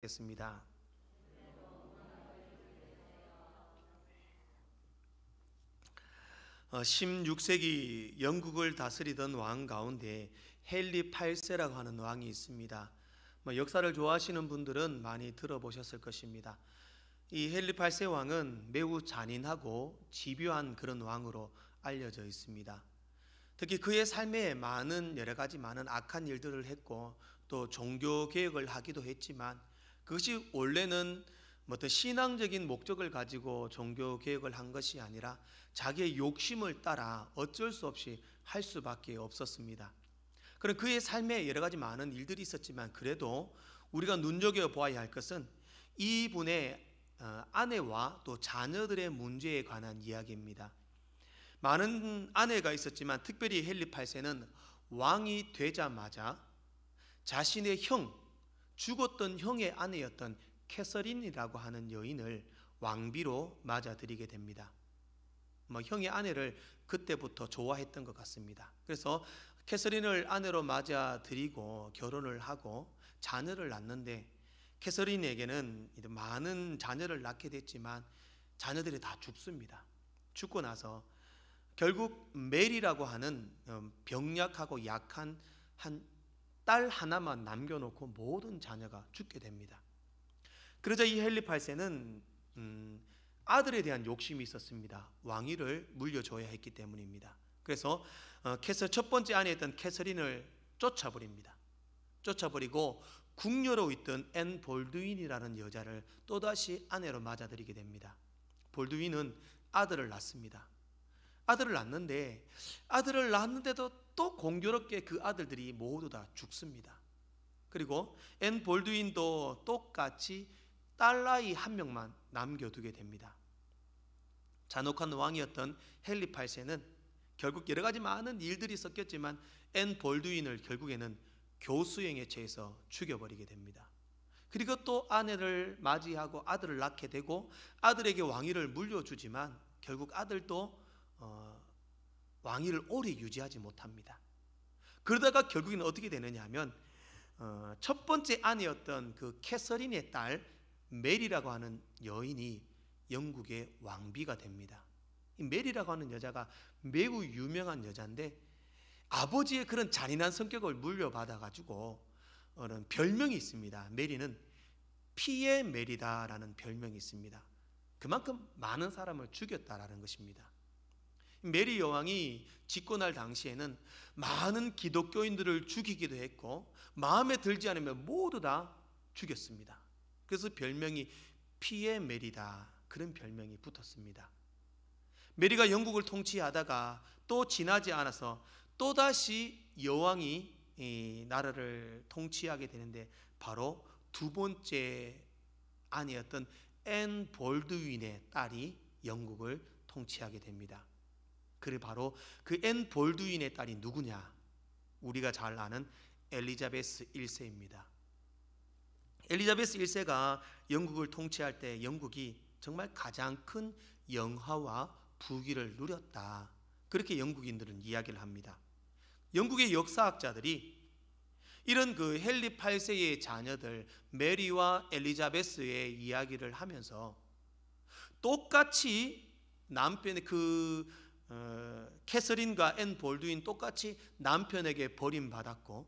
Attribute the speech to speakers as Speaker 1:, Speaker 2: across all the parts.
Speaker 1: 겠습니다. 16세기 영국을 다스리던 왕 가운데 헨리 8세라고 하는 왕이 있습니다. 역사를 좋아하시는 분들은 많이 들어보셨을 것입니다. 이 헨리 8세 왕은 매우 잔인하고 집요한 그런 왕으로 알려져 있습니다. 특히 그의 삶에 여러 가지 많은 악한 일들을 했고 또 종교 개혁을 하기도 했지만 그것이 원래는 어떤 신앙적인 목적을 가지고 종교 개혁을 한 것이 아니라 자기의 욕심을 따라 어쩔 수 없이 할 수밖에 없었습니다. 그런 그의 삶에 여러 가지 많은 일들이 있었지만 그래도 우리가 눈여겨보아야 할 것은 이분의 아내와 또 자녀들의 문제에 관한 이야기입니다. 많은 아내가 있었지만 특별히 헨리 8세는 왕이 되자마자 자신의 죽었던 형의 아내였던 캐서린이라고 하는 여인을 왕비로 맞아들이게 됩니다. 형의 아내를 그때부터 좋아했던 것 같습니다. 그래서 캐서린을 아내로 맞아들이고 결혼을 하고 자녀를 낳는데 캐서린에게는 많은 자녀를 낳게 됐지만 자녀들이 다 죽습니다. 죽고 나서 결국 메리라고 하는 병약하고 약한 한 딸 하나만 남겨놓고 모든 자녀가 죽게 됩니다. 그러자 이 헨리 8세는 아들에 대한 욕심이 있었습니다. 왕위를 물려줘야 했기 때문입니다. 그래서 첫 번째 아내였던 캐서린을 쫓아버립니다. 쫓아버리고 궁녀로 있던 앤 볼드윈이라는 여자를 또다시 아내로 맞아들이게 됩니다. 볼드윈은 아들을 낳습니다. 아들을 낳았는데도 또 공교롭게 그 아들들이 모두 다 죽습니다. 그리고 앤 볼드윈도 똑같이 딸아이 한 명만 남겨두게 됩니다. 잔혹한 왕이었던 헨리 8세는 결국 여러 가지 많은 일들이 섞였지만 앤 볼드윈을 결국에는 교수형에 처해서 죽여버리게 됩니다. 그리고 또 아내를 맞이하고 아들을 낳게 되고 아들에게 왕위를 물려주지만 결국 아들도 왕위를 오래 유지하지 못합니다. 그러다가 결국에는 어떻게 되느냐 하면 첫 번째 아내였던 그 캐서린의 딸 메리라고 하는 여인이 영국의 왕비가 됩니다. 이 메리라고 하는 여자가 매우 유명한 여자인데 아버지의 그런 잔인한 성격을 물려받아가지고 별명이 있습니다. 메리는 피의 메리다라는 별명이 있습니다. 그만큼 많은 사람을 죽였다라는 것입니다. 메리 여왕이 집권할 당시에는 많은 기독교인들을 죽이기도 했고 마음에 들지 않으면 모두 다 죽였습니다. 그래서 별명이 피의 메리다, 그런 별명이 붙었습니다. 메리가 영국을 통치하다가 또 지나지 않아서 또다시 여왕이 이 나라를 통치하게 되는데 바로 두 번째 아내였던 앤 볼드윈의 딸이 영국을 통치하게 됩니다. 그래 바로 그 앤 볼드윈의 딸이 누구냐? 우리가 잘 아는 엘리자베스 1세입니다. 엘리자베스 1세가 영국을 통치할 때 영국이 정말 가장 큰 영화와 부귀를 누렸다. 그렇게 영국인들은 이야기를 합니다. 영국의 역사학자들이 이런 그 헨리 8세의 자녀들 메리와 엘리자베스의 이야기를 하면서 똑같이 남편의 캐서린과 앤 볼드윈 똑같이 남편에게 버림받았고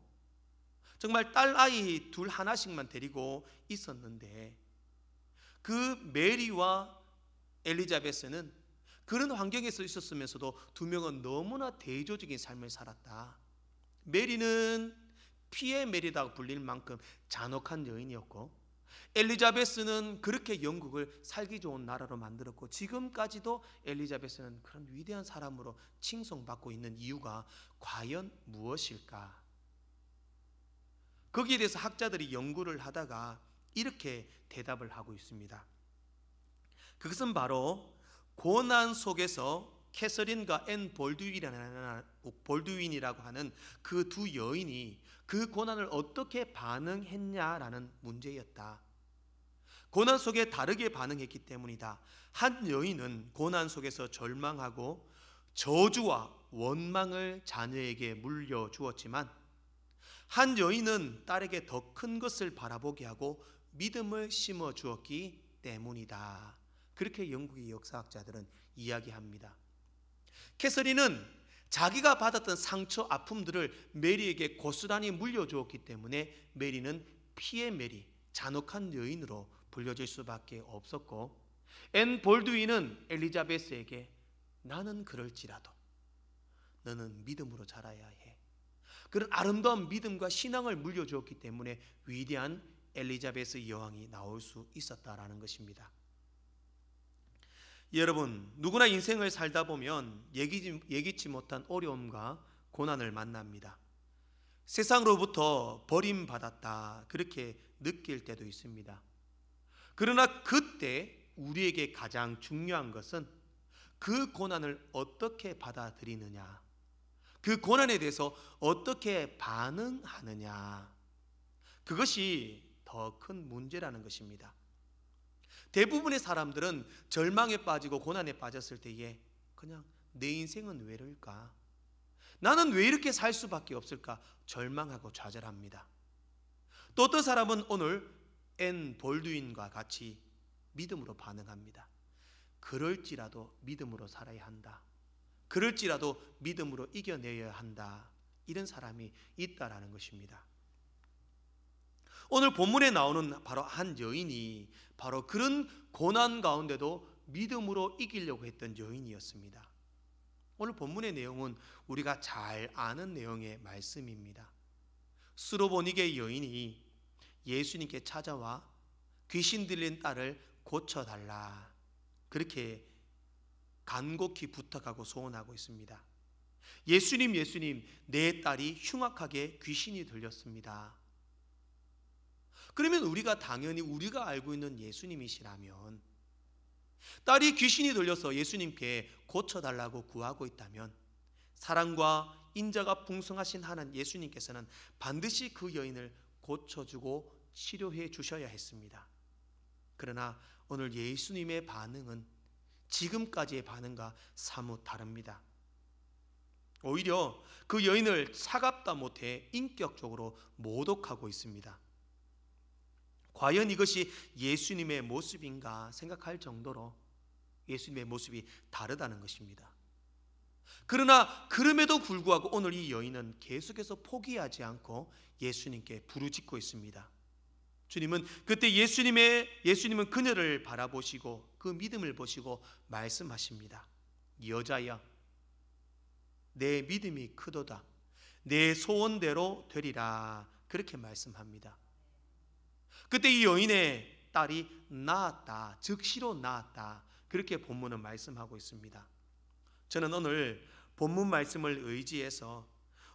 Speaker 1: 정말 딸아이 둘 하나씩만 데리고 있었는데 그 메리와 엘리자베스는 그런 환경에서 있었으면서도 두 명은 너무나 대조적인 삶을 살았다. 메리는 피의 메리다고 불릴 만큼 잔혹한 여인이었고 엘리자베스는 그렇게 영국을 살기 좋은 나라로 만들었고 지금까지도 엘리자베스는 그런 위대한 사람으로 칭송받고 있는 이유가 과연 무엇일까? 거기에 대해서 학자들이 연구를 하다가 이렇게 대답을 하고 있습니다. 그것은 바로 고난 속에서 캐서린과 앤 볼드윈이라고 하는 그 두 여인이 그 고난을 어떻게 반응했냐라는 문제였다. 고난 속에 다르게 반응했기 때문이다. 한 여인은 고난 속에서 절망하고 저주와 원망을 자녀에게 물려주었지만 한 여인은 딸에게 더 큰 것을 바라보게 하고 믿음을 심어 주었기 때문이다. 그렇게 영국의 역사학자들은 이야기합니다. 캐서린은 자기가 받았던 상처, 아픔들을 메리에게 고스란히 물려주었기 때문에 메리는 피의 메리, 잔혹한 여인으로 불려질 수밖에 없었고, 앤 볼드윈은 엘리자베스에게 나는 그럴지라도 너는 믿음으로 자라야 해, 그런 아름다운 믿음과 신앙을 물려주었기 때문에 위대한 엘리자베스 여왕이 나올 수 있었다라는 것입니다. 여러분, 누구나 인생을 살다 보면 예기치 못한 어려움과 고난을 만납니다. 세상으로부터 버림받았다, 그렇게 느낄 때도 있습니다. 그러나 그때 우리에게 가장 중요한 것은 그 고난을 어떻게 받아들이느냐, 그 고난에 대해서 어떻게 반응하느냐, 그것이 더 큰 문제라는 것입니다. 대부분의 사람들은 절망에 빠지고 고난에 빠졌을 때에 그냥 내 인생은 왜 이럴까? 나는 왜 이렇게 살 수밖에 없을까? 절망하고 좌절합니다. 또 어떤 사람은 오늘 앤 볼드윈과 같이 믿음으로 반응합니다. 그럴지라도 믿음으로 살아야 한다. 그럴지라도 믿음으로 이겨내야 한다. 이런 사람이 있다라는 것입니다. 오늘 본문에 나오는 바로 한 여인이 바로 그런 고난 가운데도 믿음으로 이기려고 했던 여인이었습니다. 오늘 본문의 내용은 우리가 잘 아는 내용의 말씀입니다. 수로보니게 여인이 예수님께 찾아와 귀신 들린 딸을 고쳐달라, 그렇게 간곡히 부탁하고 소원하고 있습니다. 예수님, 예수님, 내 딸이 흉악하게 귀신이 들렸습니다. 그러면 우리가 당연히 우리가 알고 있는 예수님이시라면, 딸이 귀신이 들려서 예수님께 고쳐달라고 구하고 있다면 사랑과 인자가 풍성하신 하나님 예수님께서는 반드시 그 여인을 고쳐주고 치료해 주셔야 했습니다. 그러나 오늘 예수님의 반응은 지금까지의 반응과 사뭇 다릅니다. 오히려 그 여인을 차갑다 못해 인격적으로 모독하고 있습니다. 과연 이것이 예수님의 모습인가 생각할 정도로 예수님의 모습이 다르다는 것입니다. 그러나 그럼에도 불구하고 오늘 이 여인은 계속해서 포기하지 않고 예수님께 부르짖고 있습니다. 주님은 그때 예수님은 그녀를 바라보시고 그 믿음을 보시고 말씀하십니다. 여자야, 내 믿음이 크도다. 내 소원대로 되리라. 그렇게 말씀합니다. 그때 이 여인의 딸이 나았다, 즉시로 나았다, 그렇게 본문은 말씀하고 있습니다. 저는 오늘 본문 말씀을 의지해서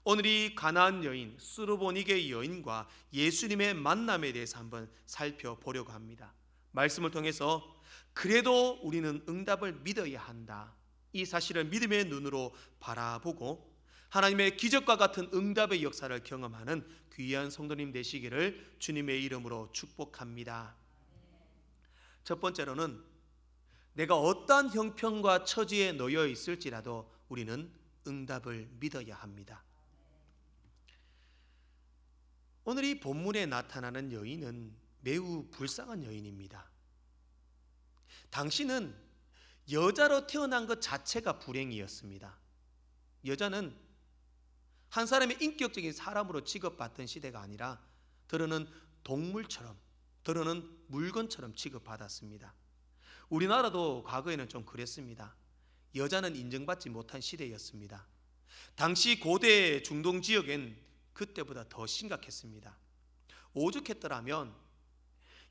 Speaker 1: 오늘 이 가나안 여인, 수르보니게 여인과 예수님의 만남에 대해서 한번 살펴보려고 합니다. 말씀을 통해서 그래도 우리는 응답을 믿어야 한다, 이 사실을 믿음의 눈으로 바라보고 하나님의 기적과 같은 응답의 역사를 경험하는 귀한 성도님 되시기를 주님의 이름으로 축복합니다. 첫 번째로는 내가 어떠한 형편과 처지에 놓여 있을지라도 우리는 응답을 믿어야 합니다. 오늘 이 본문에 나타나는 여인은 매우 불쌍한 여인입니다. 당신은 여자로 태어난 것 자체가 불행이었습니다. 여자는 한 사람의 인격적인 사람으로 취급받던 시대가 아니라 더러는 동물처럼, 더러는 물건처럼 취급받았습니다. 우리나라도 과거에는 좀 그랬습니다. 여자는 인정받지 못한 시대였습니다. 당시 고대 중동 지역엔 그때보다 더 심각했습니다. 오죽했더라면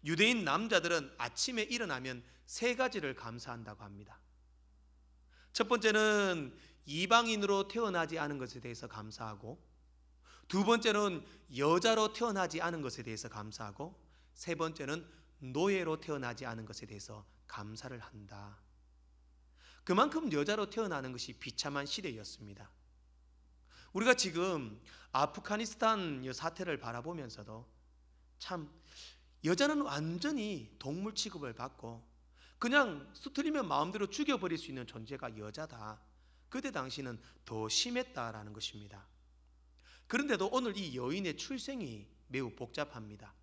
Speaker 1: 유대인 남자들은 아침에 일어나면 세 가지를 감사한다고 합니다. 첫 번째는 이방인으로 태어나지 않은 것에 대해서 감사하고, 두 번째는 여자로 태어나지 않은 것에 대해서 감사하고, 세 번째는 노예로 태어나지 않은 것에 대해서 감사를 한다. 그만큼 여자로 태어나는 것이 비참한 시대였습니다. 우리가 지금 아프가니스탄 사태를 바라보면서도 참 여자는 완전히 동물 취급을 받고 그냥 수틀리면 마음대로 죽여버릴 수 있는 존재가 여자다. 그때 당시는 더 심했다라는 것입니다. 그런데도 오늘 이 여인의 출생이 매우 복잡합니다.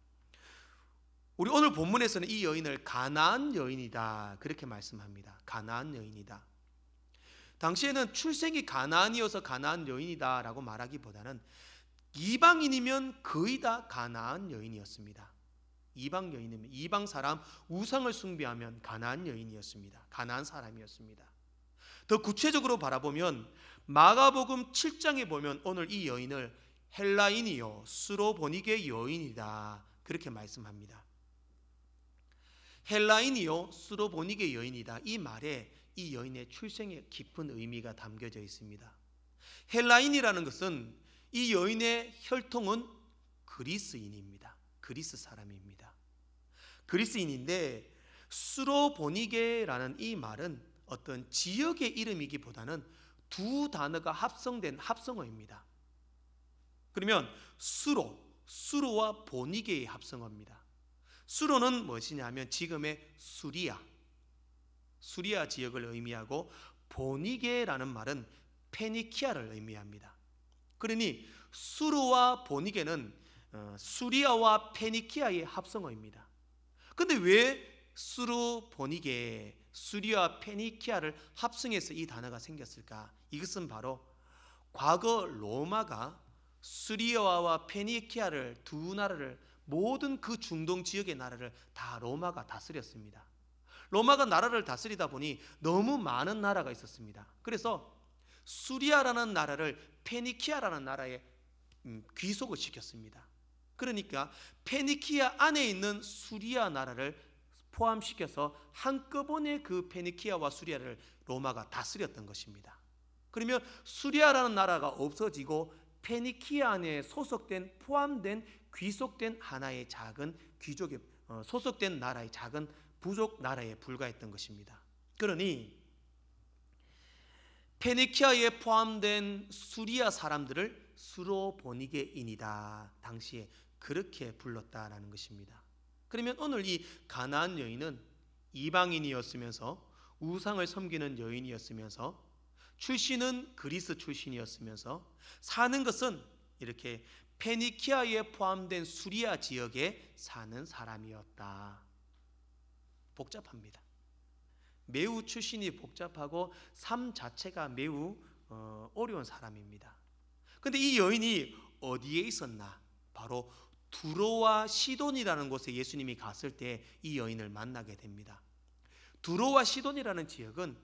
Speaker 1: 우리 오늘 본문에서는 이 여인을 가나안 여인이다 그렇게 말씀합니다. 가나안 여인이다. 당시에는 출생이 가나안이어서 가나안 여인이다 라고 말하기보다는 이방인이면 거의 다 가나안 여인이었습니다. 이방 여인이면 이방 사람, 우상을 숭배하면 가나안 여인이었습니다. 가나안 사람이었습니다. 더 구체적으로 바라보면 마가복음 7장에 보면 오늘 이 여인을 헬라인이요 수로보니게 여인이다 그렇게 말씀합니다. 헬라인이요 수로보니게 여인이다. 이 말에 이 여인의 출생에 깊은 의미가 담겨져 있습니다. 헬라인이라는 것은 이 여인의 혈통은 그리스인입니다. 그리스 사람입니다. 그리스인인데 수로보니게라는 이 말은 어떤 지역의 이름이기보다는 두 단어가 합성된 합성어입니다. 그러면 수로와 보니게의 합성어입니다. 수로는 무엇이냐면 지금의 수리아 지역을 의미하고 보니게라는 말은 페니키아를 의미합니다. 그러니 수로와 보니게는 수리아와 페니키아의 합성어입니다. 근데 왜 수로, 보니게, 수리아, 페니키아를 합성해서 이 단어가 생겼을까? 이것은 바로 과거 로마가 수리아와 페니키아를 두 나라를 모든 그 중동 지역의 나라를 다 로마가 다스렸습니다. 로마가 나라를 다스리다 보니 너무 많은 나라가 있었습니다. 그래서 수리아라는 나라를 페니키아라는 나라에 귀속을 시켰습니다. 그러니까 페니키아 안에 있는 수리아 나라를 포함시켜서 한꺼번에 그 페니키아와 수리아를 로마가 다스렸던 것입니다. 그러면 수리아라는 나라가 없어지고 페니키아 안에 소속된 포함된 귀속된 하나의 작은 귀족에 소속된 나라의 작은 부족 나라에 불과했던 것입니다. 그러니 페니키아에 포함된 수리아 사람들을 수로보니게인이다 당시에 그렇게 불렀다라는 것입니다. 그러면 오늘 이 가나안 여인은 이방인이었으면서 우상을 섬기는 여인이었으면서 출신은 그리스 출신이었으면서 사는 것은 이렇게 페니키아에 포함된 수리아 지역에 사는 사람이었다. 복잡합니다. 매우 출신이 복잡하고 삶 자체가 매우 어려운 사람입니다. 그런데 이 여인이 어디에 있었나? 바로 두로와 시돈이라는 곳에 예수님이 갔을 때 이 여인을 만나게 됩니다. 두로와 시돈이라는 지역은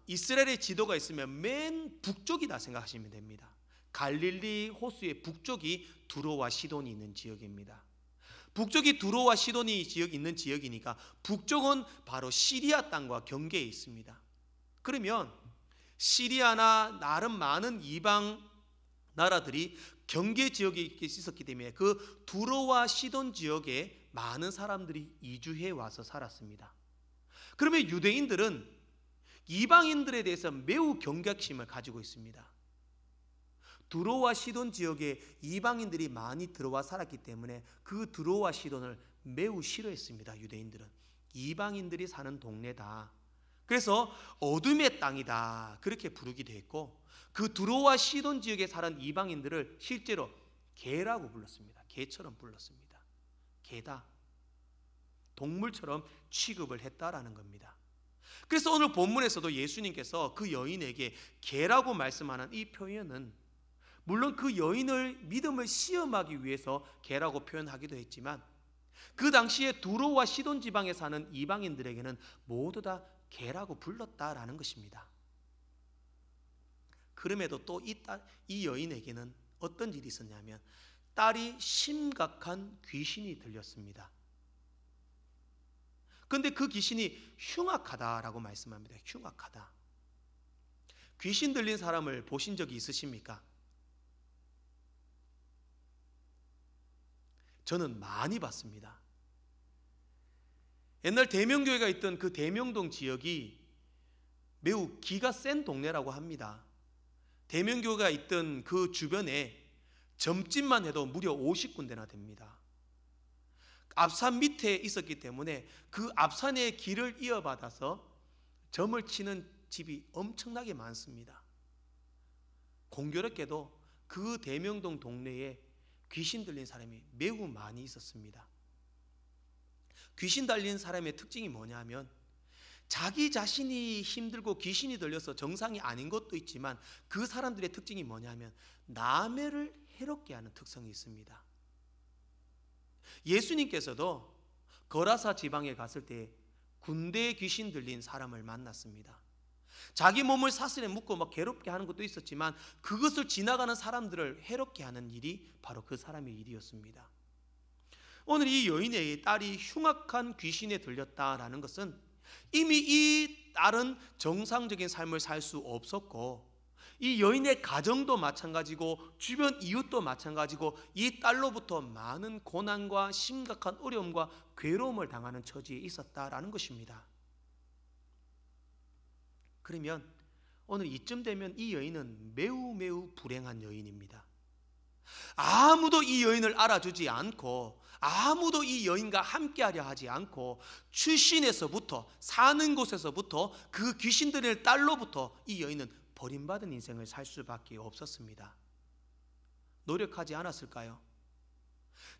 Speaker 1: 이스라엘의 지도가 있으면 맨 북쪽이다 생각하시면 됩니다. 갈릴리 호수의 북쪽이 두로와 시돈이 있는 지역입니다. 북쪽이 두로와 시돈이 있는 지역이니까 북쪽은 바로 시리아 땅과 경계에 있습니다. 그러면 시리아나 나름 많은 이방 나라들이 경계 지역에 있었기 때문에 그 두로와 시돈 지역에 많은 사람들이 이주해 와서 살았습니다. 그러면 유대인들은 이방인들에 대해서 매우 경각심을 가지고 있습니다. 두로와 시돈 지역에 이방인들이 많이 들어와 살았기 때문에 그 두로와 시돈을 매우 싫어했습니다. 유대인들은 이방인들이 사는 동네다. 그래서 어둠의 땅이다 그렇게 부르기도 했고 그 두로와 시돈 지역에 사는 이방인들을 실제로 개라고 불렀습니다. 개처럼 불렀습니다. 개다. 동물처럼 취급을 했다라는 겁니다. 그래서 오늘 본문에서도 예수님께서 그 여인에게 개라고 말씀하는 이 표현은 물론 그 여인을 믿음을 시험하기 위해서 개라고 표현하기도 했지만 그 당시에 두로와 시돈 지방에 사는 이방인들에게는 모두 다 개라고 불렀다라는 것입니다. 그럼에도 또 이 여인에게는 어떤 일이 있었냐면 딸이 심각한 귀신이 들렸습니다. 그런데 그 귀신이 흉악하다라고 말씀합니다. 흉악하다. 귀신 들린 사람을 보신 적이 있으십니까? 저는 많이 봤습니다. 옛날 대명교회가 있던 그 대명동 지역이 매우 기가 센 동네라고 합니다. 대명교회가 있던 그 주변에 점집만 해도 무려 50군데나 됩니다. 앞산 밑에 있었기 때문에 그 앞산의 길을 이어받아서 점을 치는 집이 엄청나게 많습니다. 공교롭게도 그 대명동 동네에 귀신 들린 사람이 매우 많이 있었습니다. 귀신 달린 사람의 특징이 뭐냐면 자기 자신이 힘들고 귀신이 들려서 정상이 아닌 것도 있지만 그 사람들의 특징이 뭐냐면 남을 해롭게 하는 특성이 있습니다. 예수님께서도 거라사 지방에 갔을 때 군대에 귀신 들린 사람을 만났습니다. 자기 몸을 사슬에 묶고 막 괴롭게 하는 것도 있었지만 그것을 지나가는 사람들을 해롭게 하는 일이 바로 그 사람의 일이었습니다. 오늘 이 여인의 딸이 흉악한 귀신에 들렸다라는 것은 이미 이 딸은 정상적인 삶을 살 수 없었고 이 여인의 가정도 마찬가지고 주변 이웃도 마찬가지고 이 딸로부터 많은 고난과 심각한 어려움과 괴로움을 당하는 처지에 있었다라는 것입니다. 그러면 오늘 이쯤 되면 이 여인은 매우 불행한 여인입니다. 아무도 이 여인을 알아주지 않고 아무도 이 여인과 함께하려 하지 않고 출신에서부터 사는 곳에서부터 그 귀신 들린 딸로부터 이 여인은 버림받은 인생을 살 수밖에 없었습니다. 노력하지 않았을까요?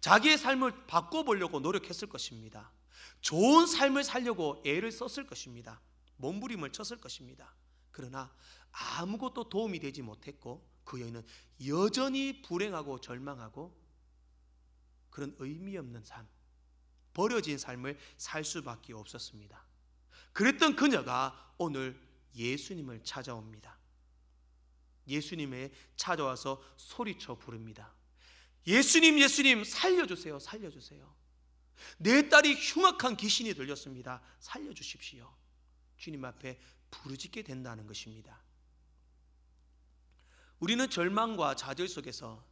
Speaker 1: 자기의 삶을 바꿔보려고 노력했을 것입니다. 좋은 삶을 살려고 애를 썼을 것입니다. 몸부림을 쳤을 것입니다. 그러나 아무것도 도움이 되지 못했고 그 여인은 여전히 불행하고 절망하고 그런 의미 없는 삶, 버려진 삶을 살 수밖에 없었습니다. 그랬던 그녀가 오늘 예수님을 찾아옵니다. 예수님에 찾아와서 소리쳐 부릅니다. 예수님, 예수님, 살려주세요, 살려주세요. 내 딸이 흉악한 귀신이 들렸습니다. 살려주십시오. 주님 앞에 부르짖게 된다는 것입니다. 우리는 절망과 좌절 속에서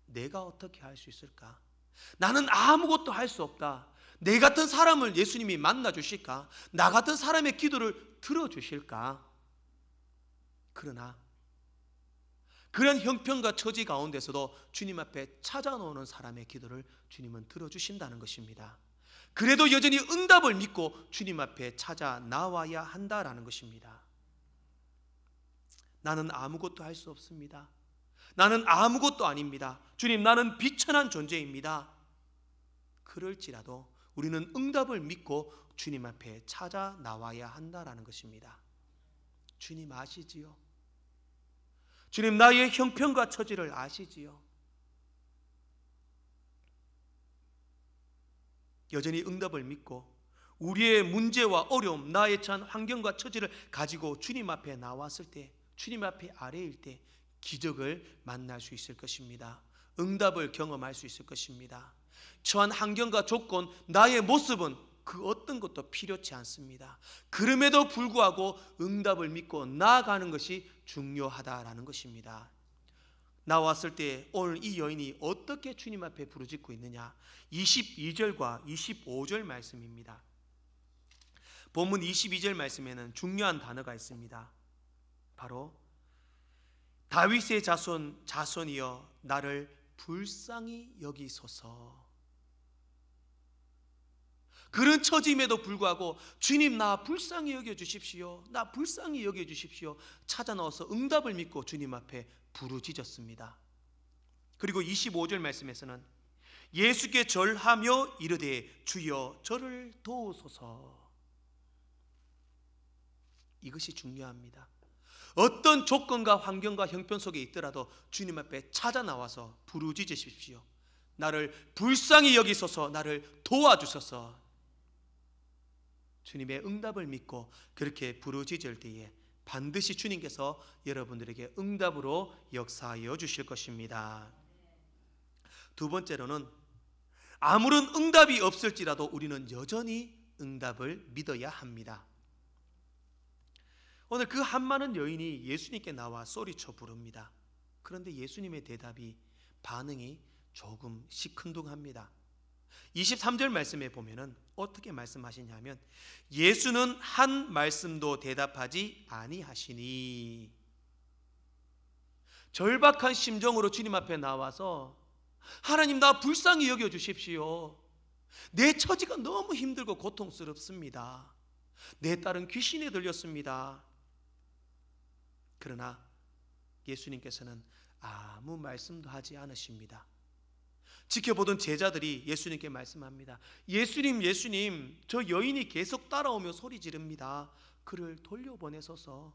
Speaker 1: 내가 어떻게 할 수 있을까? 나는 아무것도 할 수 없다. 내 같은 사람을 예수님이 만나 주실까? 나 같은 사람의 기도를 들어주실까? 그러나 그런 형편과 처지 가운데서도 주님 앞에 찾아오는 사람의 기도를 주님은 들어주신다는 것입니다. 그래도 여전히 응답을 믿고 주님 앞에 찾아 나와야 한다라는 것입니다. 나는 아무것도 할 수 없습니다. 나는 아무것도 아닙니다. 주님, 나는 비천한 존재입니다. 그럴지라도 우리는 응답을 믿고 주님 앞에 찾아 나와야 한다라는 것입니다. 주님 아시지요? 주님, 나의 형편과 처지를 아시지요? 여전히 응답을 믿고 우리의 문제와 어려움, 나의 처한 환경과 처지를 가지고 주님 앞에 나왔을 때, 주님 앞에 아뢰일 때 기적을 만날 수 있을 것입니다. 응답을 경험할 수 있을 것입니다. 처한 환경과 조건, 나의 모습은 그 어떤 것도 필요치 않습니다. 그럼에도 불구하고 응답을 믿고 나아가는 것이 중요하다라는 것입니다. 나왔을 때 오늘 이 여인이 어떻게 주님 앞에 부르짖고 있느냐? 22절과 25절 말씀입니다. 본문 22절 말씀에는 중요한 단어가 있습니다. 바로 다윗의 자손이여 나를 불쌍히 여기소서. 그런 처짐에도 불구하고 주님, 나 불쌍히 여겨주십시오, 나 불쌍히 여겨주십시오 찾아 나와서 응답을 믿고 주님 앞에 부르짖었습니다. 그리고 25절 말씀에서는 예수께 절하며 이르되 주여 저를 도우소서. 이것이 중요합니다. 어떤 조건과 환경과 형편 속에 있더라도 주님 앞에 찾아 나와서 부르짖으십시오. 나를 불쌍히 여기소서, 나를 도와주소서. 주님의 응답을 믿고 그렇게 부르짖을 때에 반드시 주님께서 여러분들에게 응답으로 역사하여 주실 것입니다. 두 번째로는 아무런 응답이 없을지라도 우리는 여전히 응답을 믿어야 합니다. 오늘 그 한 많은 여인이 예수님께 나와 소리쳐 부릅니다. 그런데 예수님의 대답이, 반응이 조금 시큰둥합니다. 23절 말씀에 보면은 어떻게 말씀하시냐면 예수는 한 말씀도 대답하지 아니하시니. 절박한 심정으로 주님 앞에 나와서 하나님, 나 불쌍히 여겨주십시오. 내 처지가 너무 힘들고 고통스럽습니다. 내 딸은 귀신에 들렸습니다. 그러나 예수님께서는 아무 말씀도 하지 않으십니다. 지켜보던 제자들이 예수님께 말씀합니다. 예수님, 예수님, 저 여인이 계속 따라오며 소리 지릅니다. 그를 돌려보내소서.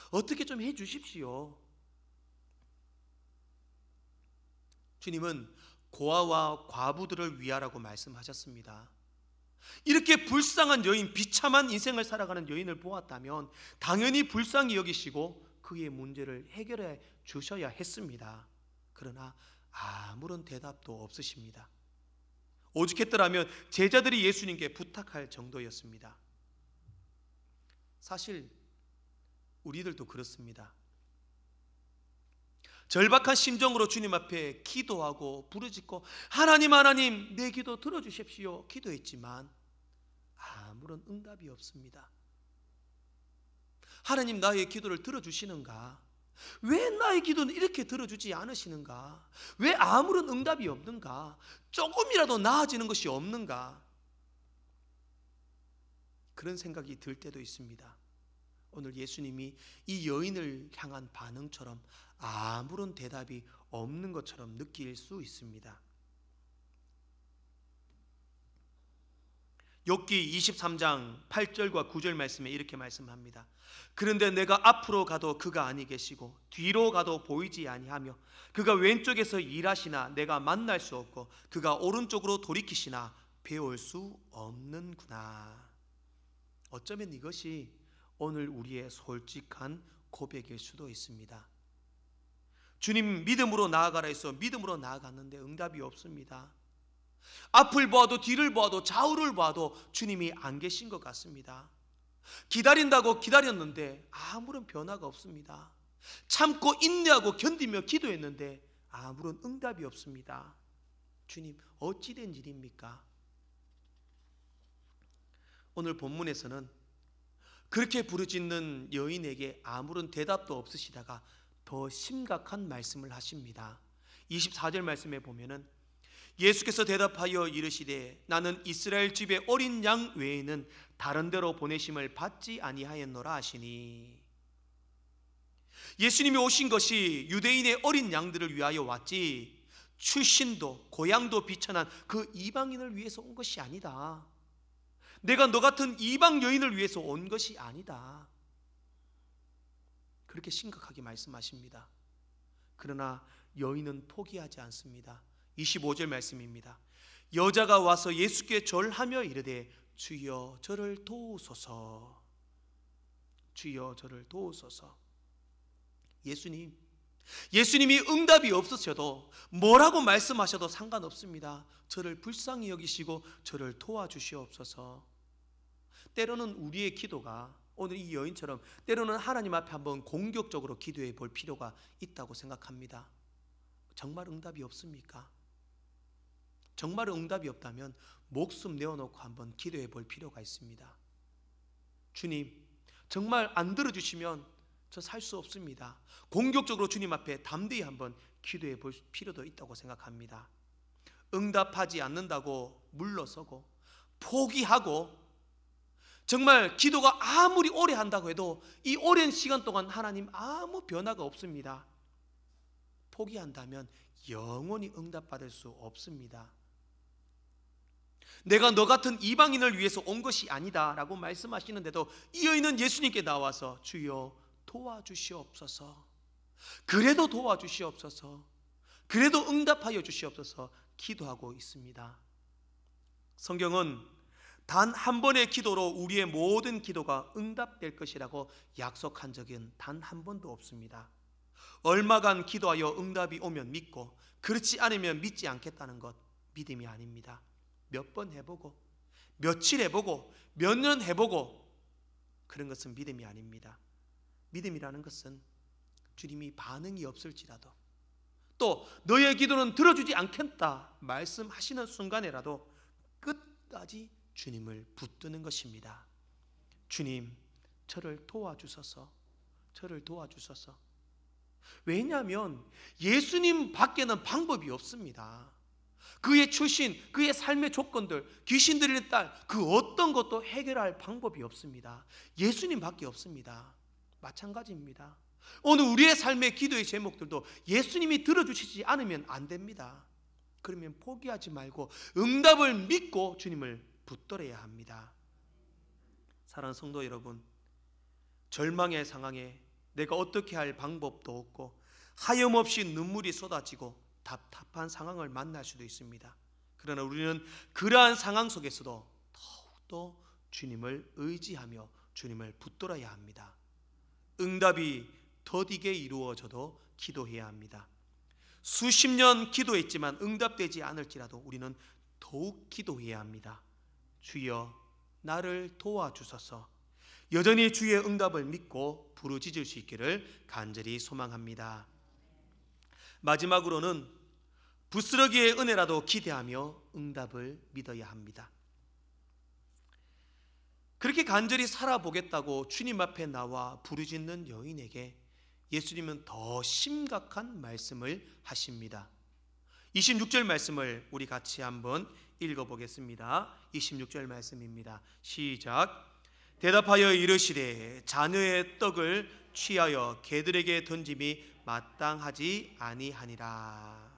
Speaker 1: 어떻게 좀 해주십시오. 주님은 고아와 과부들을 위하라고 말씀하셨습니다. 이렇게 불쌍한 여인, 비참한 인생을 살아가는 여인을 보았다면 당연히 불쌍히 여기시고 그의 문제를 해결해 주셔야 했습니다. 그러나 아무런 대답도 없으십니다. 오죽했더라면 제자들이 예수님께 부탁할 정도였습니다. 사실 우리들도 그렇습니다. 절박한 심정으로 주님 앞에 기도하고 부르짖고 하나님, 하나님, 내 기도 들어주십시오 기도했지만 아무런 응답이 없습니다. 하나님, 나의 기도를 들어주시는가? 왜 나의 기도는 이렇게 들어주지 않으시는가? 왜 아무런 응답이 없는가? 조금이라도 나아지는 것이 없는가? 그런 생각이 들 때도 있습니다. 오늘 예수님이 이 여인을 향한 반응처럼 아무런 대답이 없는 것처럼 느낄 수 있습니다. 욥기 23장 8절과 9절 말씀에 이렇게 말씀합니다. 그런데 내가 앞으로 가도 그가 아니 계시고 뒤로 가도 보이지 아니하며 그가 왼쪽에서 일하시나 내가 만날 수 없고 그가 오른쪽으로 돌이키시나 배울 수 없는구나. 어쩌면 이것이 오늘 우리의 솔직한 고백일 수도 있습니다. 주님, 믿음으로 나아가라 해서 믿음으로 나아갔는데 응답이 없습니다. 앞을 보아도 뒤를 보아도 좌우를 보아도 주님이 안 계신 것 같습니다. 기다린다고 기다렸는데 아무런 변화가 없습니다. 참고 인내하고 견디며 기도했는데 아무런 응답이 없습니다. 주님, 어찌 된 일입니까? 오늘 본문에서는 그렇게 부르짖는 여인에게 아무런 대답도 없으시다가 더 심각한 말씀을 하십니다. 24절 말씀에 보면은 예수께서 대답하여 이르시되 나는 이스라엘 집의 어린 양 외에는 다른 데로 보내심을 받지 아니하였노라 하시니, 예수님이 오신 것이 유대인의 어린 양들을 위하여 왔지 출신도 고향도 비천한 그 이방인을 위해서 온 것이 아니다. 내가 너 같은 이방 여인을 위해서 온 것이 아니다. 그렇게 심각하게 말씀하십니다. 그러나 여인은 포기하지 않습니다. 25절 말씀입니다. 여자가 와서 예수께 절하며 이르되 주여 저를 도우소서. 주여 저를 도우소서. 예수님이 응답이 없으셔도 뭐라고 말씀하셔도 상관없습니다. 저를 불쌍히 여기시고 저를 도와주시옵소서. 때로는 우리의 기도가 오늘 이 여인처럼 때로는 하나님 앞에 한번 공격적으로 기도해 볼 필요가 있다고 생각합니다. 정말 응답이 없습니까? 정말 응답이 없다면 목숨 내어놓고 한번 기도해 볼 필요가 있습니다. 주님, 정말 안 들어주시면 저 살 수 없습니다. 공격적으로 주님 앞에 담대히 한번 기도해 볼 필요도 있다고 생각합니다. 응답하지 않는다고 물러서고 포기하고 정말 기도가 아무리 오래 한다고 해도 이 오랜 시간 동안 하나님 아무 변화가 없습니다. 포기한다면 영원히 응답받을 수 없습니다. 내가 너 같은 이방인을 위해서 온 것이 아니다 라고 말씀하시는데도 이 여인은 예수님께 나와서 주여 도와주시옵소서, 그래도 도와주시옵소서, 그래도 응답하여 주시옵소서 기도하고 있습니다. 성경은 단 한 번의 기도로 우리의 모든 기도가 응답될 것이라고 약속한 적은 단 한 번도 없습니다. 얼마간 기도하여 응답이 오면 믿고 그렇지 않으면 믿지 않겠다는 것 믿음이 아닙니다. 몇 번 해보고 며칠 해보고 몇 년 해보고 그런 것은 믿음이 아닙니다. 믿음이라는 것은 주님이 반응이 없을지라도 또 너의 기도는 들어주지 않겠다 말씀하시는 순간에라도 끝까지 주님을 붙드는 것입니다. 주님, 저를 도와주소서, 저를 도와주소서. 왜냐하면 예수님 밖에는 방법이 없습니다. 그의 출신, 그의 삶의 조건들, 귀신 들리는 딸, 그 어떤 것도 해결할 방법이 없습니다. 예수님 밖에 없습니다. 마찬가지입니다. 오늘 우리의 삶의 기도의 제목들도 예수님이 들어주시지 않으면 안 됩니다. 그러면 포기하지 말고 응답을 믿고 주님을 붙들어야 합니다. 사랑하는 성도 여러분, 절망의 상황에 내가 어떻게 할 방법도 없고 하염없이 눈물이 쏟아지고 답답한 상황을 만날 수도 있습니다. 그러나 우리는 그러한 상황 속에서도 더욱더 주님을 의지하며 주님을 붙들어야 합니다. 응답이 더디게 이루어져도 기도해야 합니다. 수십 년 기도했지만 응답되지 않을지라도 우리는 더욱 기도해야 합니다. 주여 나를 도와주소서. 여전히 주의 응답을 믿고 부르짖을 수 있기를 간절히 소망합니다. 마지막으로는 부스러기의 은혜라도 기대하며 응답을 믿어야 합니다. 그렇게 간절히 살아보겠다고 주님 앞에 나와 부르짖는 여인에게 예수님은 더 심각한 말씀을 하십니다. 26절 말씀을 우리 같이 한번 읽어보겠습니다. 26절 말씀입니다. 시작. 대답하여 이르시되 자녀의 떡을 취하여 개들에게 던짐이 마땅하지 아니하니라.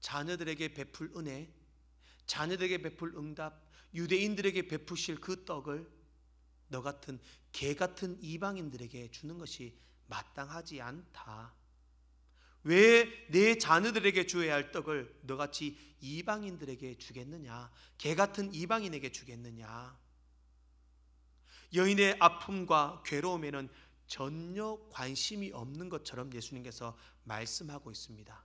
Speaker 1: 자녀들에게 베풀 은혜, 자녀들에게 베풀 응답, 유대인들에게 베푸실 그 떡을 너 같은 개 같은 이방인들에게 주는 것이 마땅하지 않다. 왜 내 자녀들에게 줘야 할 떡을 너같이 이방인들에게 주겠느냐? 개 같은 이방인에게 주겠느냐? 여인의 아픔과 괴로움에는 전혀 관심이 없는 것처럼 예수님께서 말씀하고 있습니다.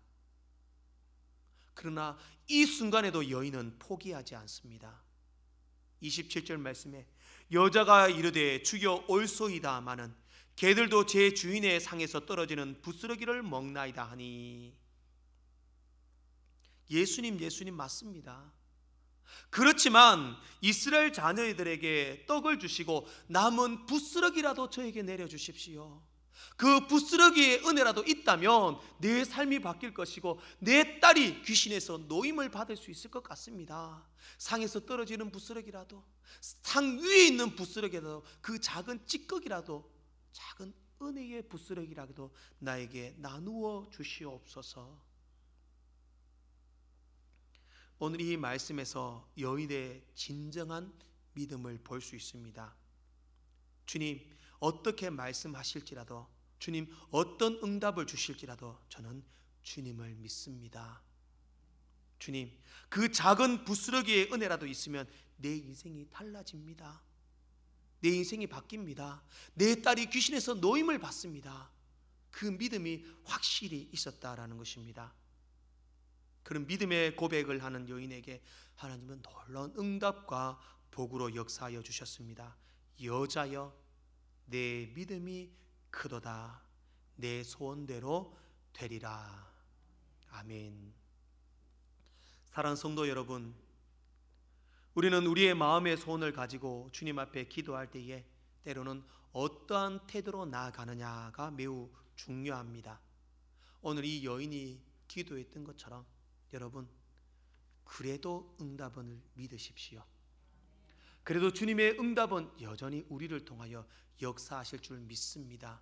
Speaker 1: 그러나 이 순간에도 여인은 포기하지 않습니다. 27절 말씀에 여자가 이르되 주여 올소이다마는 개들도 제 주인의 상에서 떨어지는 부스러기를 먹나이다 하니. 예수님 맞습니다. 그렇지만 이스라엘 자녀들에게 떡을 주시고 남은 부스러기라도 저에게 내려주십시오. 그 부스러기의 은혜라도 있다면 내 삶이 바뀔 것이고 내 딸이 귀신에서 노임을 받을 수 있을 것 같습니다. 상에서 떨어지는 부스러기라도, 상 위에 있는 부스러기라도, 그 작은 찌꺼기라도, 작은 은혜의 부스러기라도 나에게 나누어 주시옵소서. 오늘 이 말씀에서 여인의 진정한 믿음을 볼 수 있습니다. 주님 어떻게 말씀하실지라도, 주님 어떤 응답을 주실지라도 저는 주님을 믿습니다. 주님, 그 작은 부스러기의 은혜라도 있으면 내 인생이 달라집니다. 내 인생이 바뀝니다. 내 딸이 귀신에서 노임을 받습니다. 그 믿음이 확실히 있었다라는 것입니다. 그런 믿음의 고백을 하는 여인에게 하나님은 놀라운 응답과 복으로 역사하여 주셨습니다. 여자여, 내 믿음이 크도다. 내 소원대로 되리라. 아멘. 사랑하는 성도 여러분, 우리는 우리의 마음의 소원을 가지고 주님 앞에 기도할 때에 때로는 어떠한 태도로 나아가느냐가 매우 중요합니다. 오늘 이 여인이 기도했던 것처럼 여러분, 그래도 응답을 믿으십시오. 그래도 주님의 응답은 여전히 우리를 통하여 역사하실 줄 믿습니다.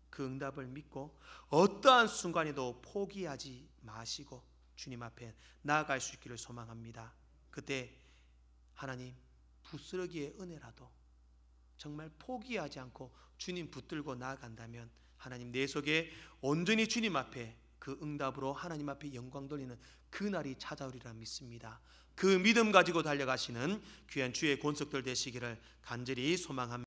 Speaker 1: 그 응답을 믿고 어떠한 순간에도 포기하지 마시고 주님 앞에 나아갈 수 있기를 소망합니다. 그때 하나님, 부스러기의 은혜라도 정말 포기하지 않고 주님 붙들고 나아간다면 하나님, 내 속에 온전히 주님 앞에 그 응답으로 하나님 앞에 영광 돌리는 그 날이 찾아오리라 믿습니다. 그 믿음 가지고 달려가시는 귀한 주의 권속들 되시기를 간절히 소망합니다.